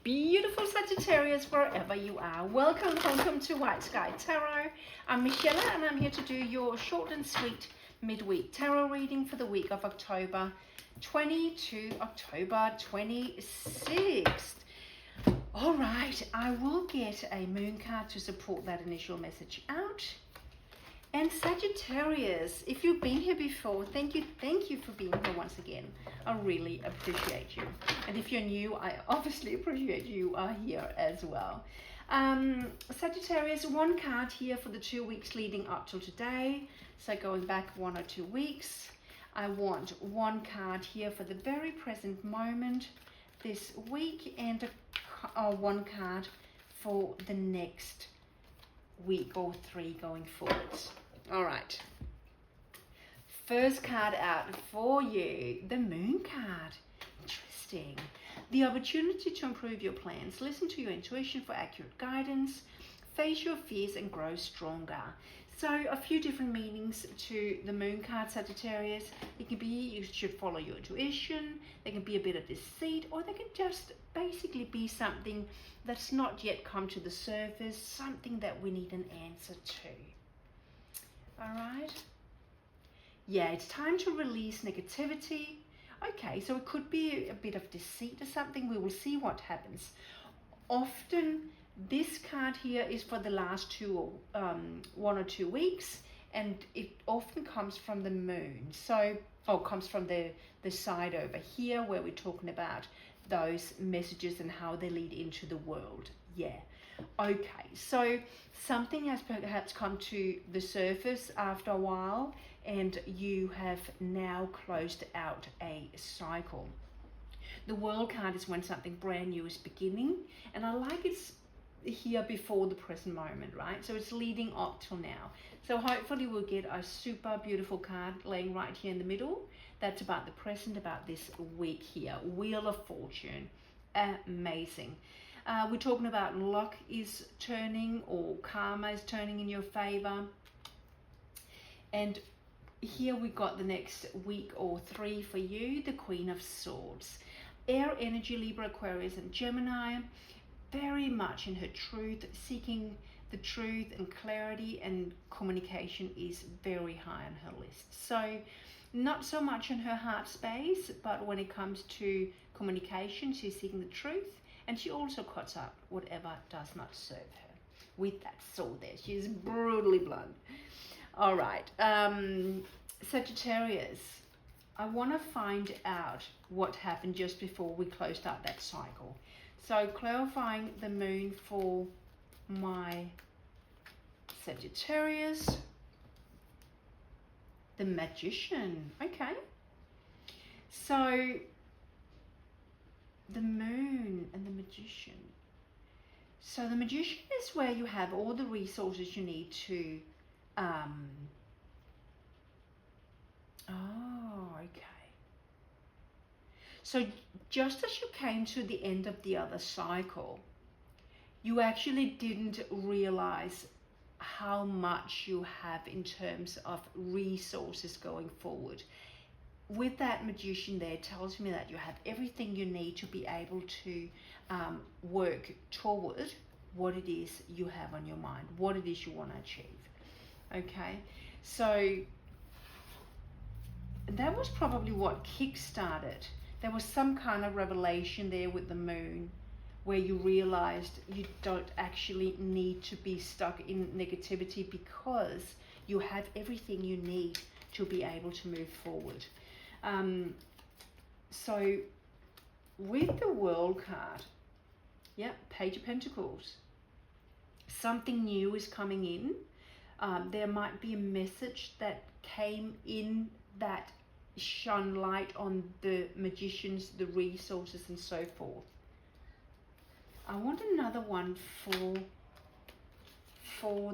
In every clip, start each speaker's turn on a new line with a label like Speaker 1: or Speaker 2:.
Speaker 1: beautiful Sagittarius, wherever you are. Welcome to White Sky Tarot. I'm Michelle and I'm here to do your short and sweet midweek tarot reading for the week of October 20 to October 26th. All right, I will get a moon card to support that initial message out. And Sagittarius, if you've been here before, thank you for being here once again. I really appreciate you. And if you're new, I obviously appreciate you are here as well. Sagittarius, one card here for the 2 weeks leading up till today. So going back 1 or 2 weeks. I want one card here for the very present moment this week, and one card for the next week or 3 going forwards. All right, first card out for you, the moon card. Interesting. The opportunity to improve your plans, listen to your intuition for accurate guidance, face your fears and grow stronger. So a few different meanings to the moon card, Sagittarius. It can be you should follow your intuition, there can be a bit of deceit, or there can just basically be something that's not yet come to the surface, something that we need an answer to. All right. Yeah, it's time to release negativity. Okay, so it could be a bit of deceit or something. We will see what happens. Often this card here is for the last 1 or 2 weeks, and it often comes from the moon. So, comes from the side over here where we're talking about those messages and how they lead into the world. Yeah. Okay, so something has perhaps come to the surface after a while, and you have now closed out a cycle. The World card is when something brand new is beginning, and I like it's here before the present moment, right? So it's leading up till now. So hopefully we'll get a super beautiful card laying right here in the middle. That's about the present, about this week here. Wheel of Fortune. Amazing. We're talking about luck is turning, or karma is turning in your favor. And here we got the next week or 3 for you, the Queen of Swords. Air energy, Libra, Aquarius and Gemini. Very much in her truth, seeking the truth and clarity, and communication is very high on her list. So not so much in her heart space, but when it comes to communication, she's seeking the truth, and she also cuts out whatever does not serve her with that sword there. She's brutally blunt. All right, Sagittarius, I want to find out what happened just before we closed out that cycle. So clarifying the moon for my Sagittarius. The Magician. Okay. So the moon and the Magician. So the Magician is where you have all the resources you need to okay. So just as you came to the end of the other cycle, you actually didn't realize how much you have in terms of resources going forward. With that Magician there, it tells me that you have everything you need to be able to work toward what it is you have on your mind, what it is you want to achieve. Okay, so that was probably what kick-started. There was some kind of revelation there with the moon, where you realized you don't actually need to be stuck in negativity, because you have everything you need to be able to move forward. So with the World card, yeah, Page of Pentacles, something new is coming in. There might be a message that came in that shone light on the Magicians, the resources and so forth. I want another one for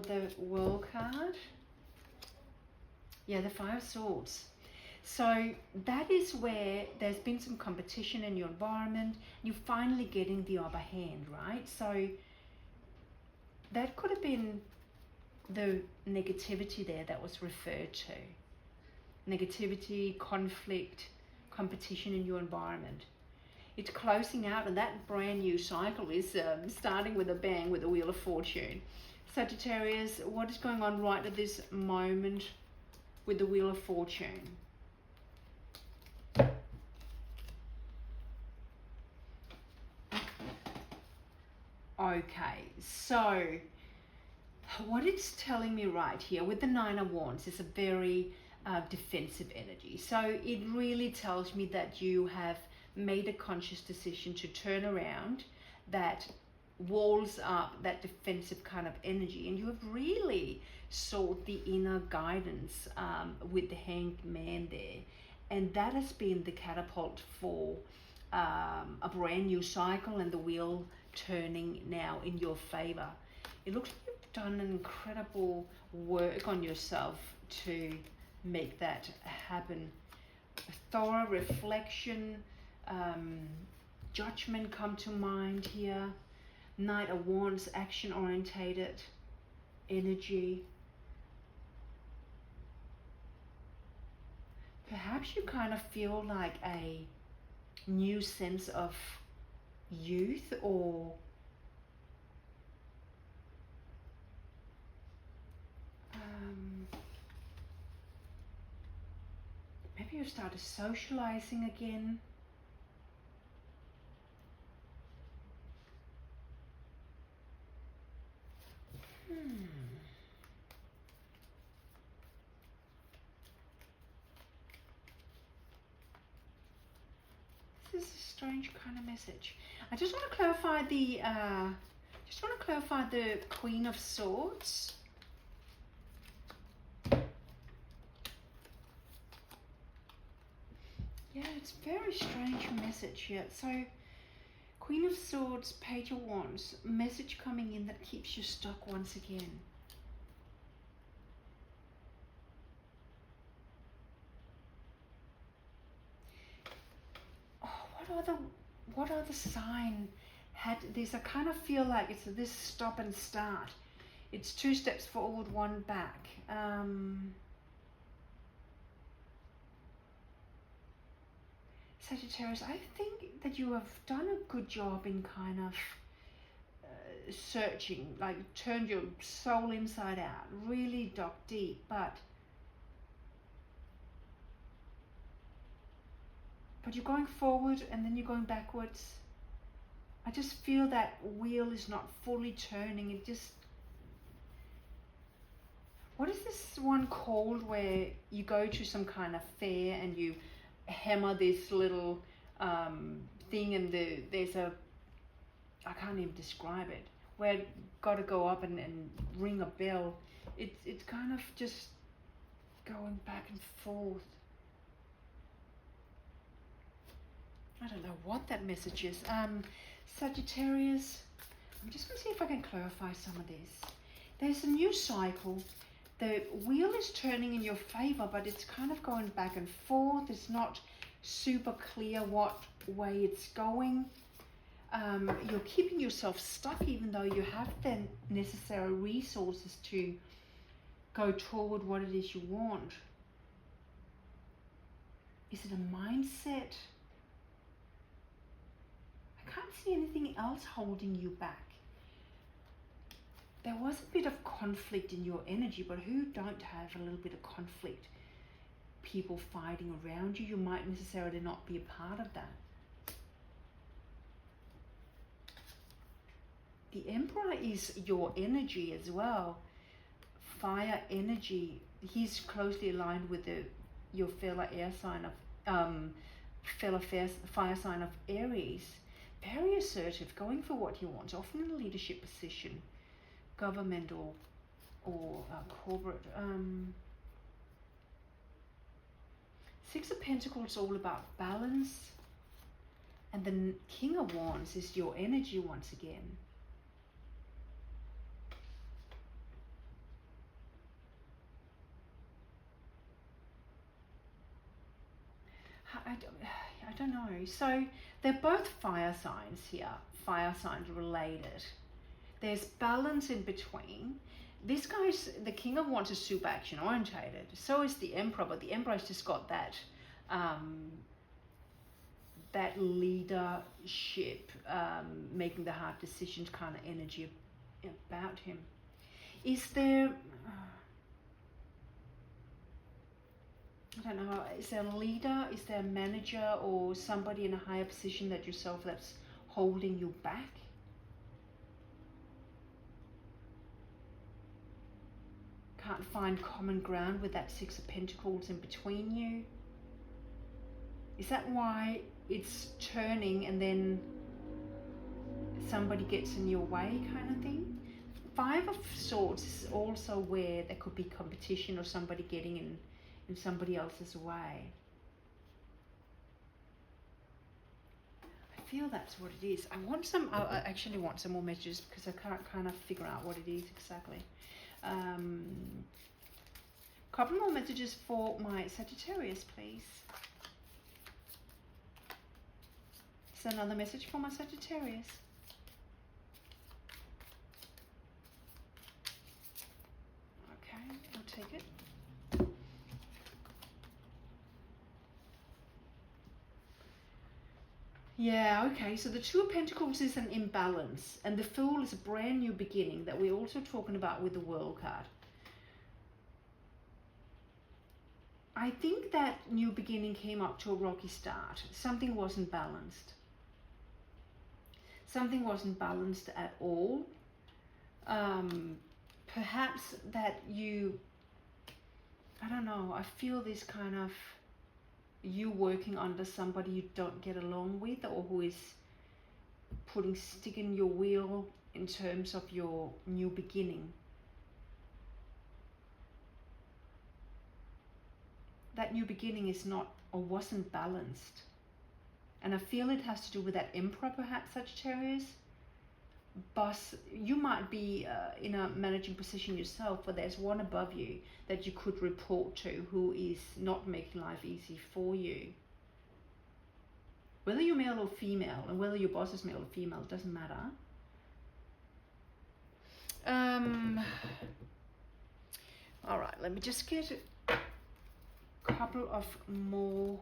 Speaker 1: the World card. Yeah, the Five of Swords. So that is where there's been some competition in your environment. You're finally getting the upper hand, right? So that could have been the negativity there that was referred to. Negativity, conflict, competition in your environment. It's closing out, and that brand new cycle is starting with a bang with the Wheel of Fortune. Sagittarius, what is going on right at this moment with the Wheel of Fortune? Okay, so what it's telling me right here with the Nine of Wands is a very defensive energy. So it really tells me that you have made a conscious decision to turn around that walls up, that defensive kind of energy, and you have really sought the inner guidance with the Hanged Man there, and that has been the catapult for a brand new cycle and the wheel turning now in your favor. It looks like you've done an incredible work on yourself to make that happen. A thorough reflection, judgment come to mind here. Knight of Wands, action orientated energy. Perhaps you kind of feel like a new sense of youth, or maybe you started socializing again. This is a strange kind of message. I just want to clarify the Queen of Swords. Yeah, it's a very strange message here. So, Queen of Swords, Page of Wands, message coming in that keeps you stuck once again. Oh, what other sign had this? I kind of feel like it's this stop and start. It's 2 steps forward, 1 back. Sagittarius, I think that you have done a good job in kind of searching, like turned your soul inside out, really dug deep, but you're going forward and then you're going backwards. I just feel that wheel is not fully turning. It just, what is this one called where you go to some kind of fair and you hammer this little thing, and there's a, I can't even describe it, where got to go up and ring a bell. It's kind of just going back and forth. I don't know what that message is. Sagittarius, I'm just going to see if I can clarify some of this. There's a new cycle. The wheel is turning in your favor, but it's kind of going back and forth. It's not super clear what way it's going. You're keeping yourself stuck even though you have the necessary resources to go toward what it is you want. Is it a mindset? I can't see anything else holding you back. There was a bit of conflict in your energy, but who don't have a little bit of conflict? People fighting around you, you might necessarily not be a part of that. The Emperor is your energy as well. Fire energy. He's closely aligned with your fellow air sign of fire sign of Aries. Very assertive, going for what he wants, often in a leadership position, government or corporate. Six of Pentacles is all about balance, and the King of Wands is your energy once again. I don't know. So they're both fire signs here, fire signs related. There's balance in between. This guy's, the King of Wands is super action orientated. So is the Emperor, but the Emperor's just got that that leadership, making the hard decisions kind of energy about him. Is there, I don't know, is there a leader, is there a manager or somebody in a higher position than yourself that's holding you back? Can't find common ground with that Six of Pentacles in between you? Is that why it's turning and then somebody gets in your way kind of thing? Five of Swords is also where there could be competition or somebody getting in somebody else's way. I feel that's what it is. I actually want some more messages because I can't kind of figure out what it is exactly. Couple more messages for my Sagittarius, please. Is there another message for my Sagittarius? Okay, I'll take it. Yeah, okay, so the Two of Pentacles is an imbalance, and the Fool is a brand new beginning that we're also talking about with the World card. I think that new beginning came up to a rocky start. Something wasn't balanced. Something wasn't balanced at all. Perhaps that you, I don't know, I feel this kind of, you working under somebody you don't get along with, or who is putting stick in your wheel in terms of your new beginning. That new beginning is not or wasn't balanced. And I feel it has to do with that Emperor, perhaps, Sagittarius. But you might be in a managing position yourself, but there's one above you that you could report to who is not making life easy for you. Whether you're male or female, and whether your boss is male or female, it doesn't matter. All right, let me just get a couple of more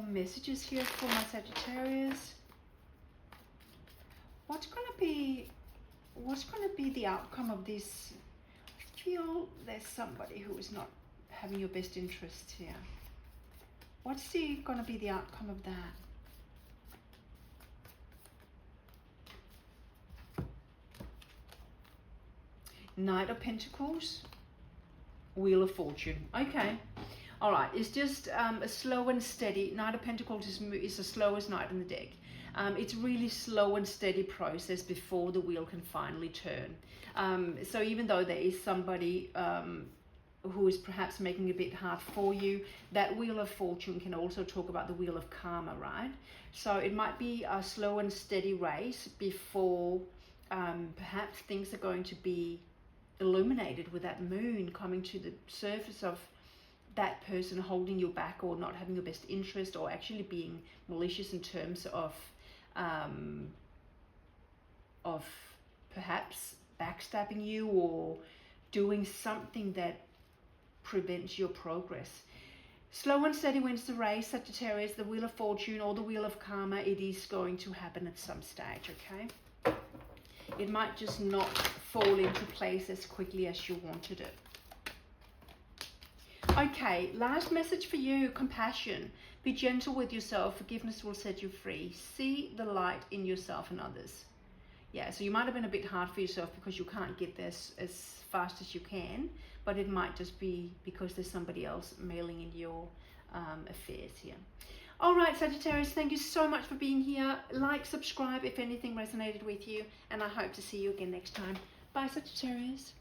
Speaker 1: messages here for my Sagittarius. What's going to be the outcome of this? I feel there's somebody who is not having your best interest here. What's going to be the outcome of that? Knight of Pentacles, Wheel of Fortune. Okay. All right, it's just a slow and steady. Knight of Pentacles is the slowest knight in the deck. It's really slow and steady process before the wheel can finally turn. So even though there is somebody who is perhaps making it a bit hard for you, that Wheel of Fortune can also talk about the Wheel of Karma, right? So it might be a slow and steady race before perhaps things are going to be illuminated with that moon coming to the surface of that person holding you back or not having your best interest, or actually being malicious in terms of perhaps backstabbing you or doing something that prevents your progress. Slow and steady wins the race, Sagittarius. The Wheel of Fortune or the Wheel of Karma, it is going to happen at some stage, okay? It might just not fall into place as quickly as you wanted it. Okay, last message for you, compassion. Be gentle with yourself. Forgiveness will set you free. See the light in yourself and others. Yeah, so you might have been a bit hard for yourself because you can't get there as fast as you can, but it might just be because there's somebody else mailing in your affairs here. All right, Sagittarius, thank you so much for being here. Like, subscribe if anything resonated with you, and I hope to see you again next time. Bye, Sagittarius.